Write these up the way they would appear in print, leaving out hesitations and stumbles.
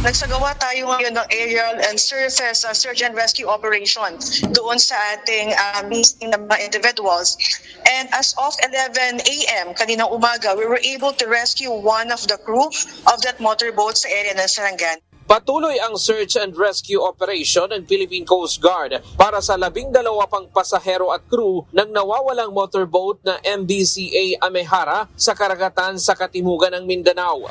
Nagsagawa tayo ngayon ng aerial and surface search and rescue operation doon sa ating missing na mga individuals. And as of 11 a.m. kaninang umaga, we were able to rescue one of the crew of that motorboat sa area ng Sarangani. Patuloy ang search and rescue operation ng Philippine Coast Guard para sa 12 pang pasahero at crew ng nawawalang motorboat na MBCA Amehara sa karagatan sa katimugan ng Mindanao.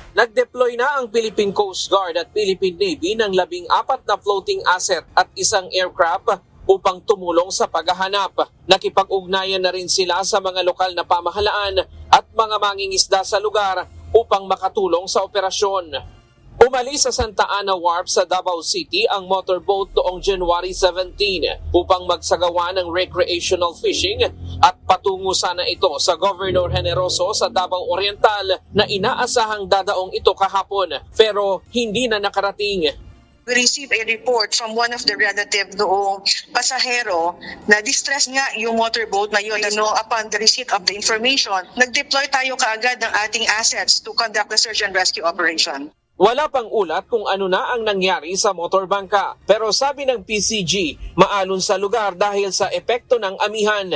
Nag-deploy na ang Philippine Coast Guard at Philippine Navy ng 14 na floating asset at isang aircraft upang tumulong sa paghahanap. Nakipag-ugnayan na rin sila sa mga lokal na pamahalaan at mga mangingisda sa lugar upang makatulong sa operasyon. Umalis sa Santa Ana Wharf sa Davao City ang motorboat noong January 17 upang magsagawa ng recreational fishing at patungo sana ito sa Governor Generoso sa Davao Oriental na inaasahang dadaong ito kahapon pero hindi na nakarating. We received a report from one of the relative noong pasahero na distress nga yung motorboat na yun. Upon the receipt of the information, nag-deploy tayo kaagad ng ating assets to conduct the search and rescue operation. Wala pang ulat kung ano na ang nangyari sa motorbangka pero sabi ng PCG maalon sa lugar dahil sa epekto ng amihan.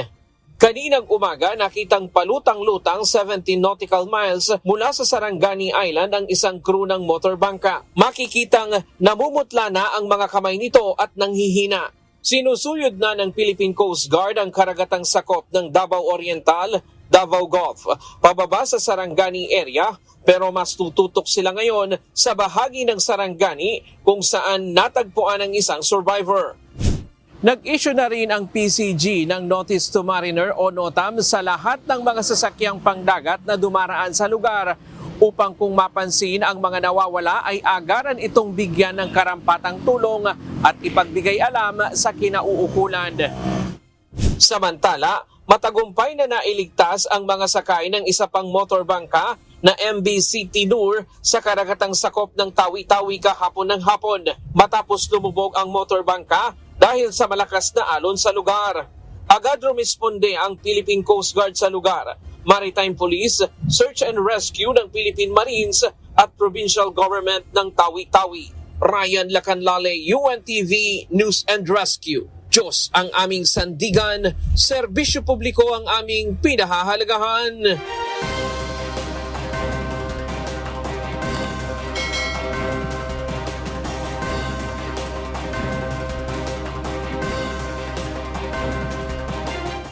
Kaninang umaga nakitang palutang-lutang 17 nautical miles mula sa Sarangani Island ang isang crew ng motorbangka. Makikitang namumutla na ang mga kamay nito at nanghihina. Sinusuyod na ng Philippine Coast Guard ang karagatang sakop ng Davao Oriental, Davao Gulf, pababa sa Sarangani area pero mas tututok sila ngayon sa bahagi ng Sarangani kung saan natagpuan ang isang survivor. Nag-issue na rin ang PCG ng Notice to Mariner o NOTAM sa lahat ng mga sasakyang pangdagat na dumaraan sa lugar upang kung mapansin ang mga nawawala ay agaran itong bigyan ng karampatang tulong at ipagbigay alam sa kinauukulan. Samantala, matagumpay na nailigtas ang mga sakay ng isa pang motorbangka na MBC Tinur sa karagatang sakop ng Tawi-Tawi kahapon ng hapon matapos lumubog ang motorbangka dahil sa malakas na alon sa lugar. Agad rumisponde ang Philippine Coast Guard sa lugar, Maritime Police, Search and Rescue ng Philippine Marines at Provincial Government ng Tawi-Tawi. Ryan Lacanlale, UNTV News and Rescue. Diyos ang aming sandigan, serbisyo publiko ang aming pinahahalagahan.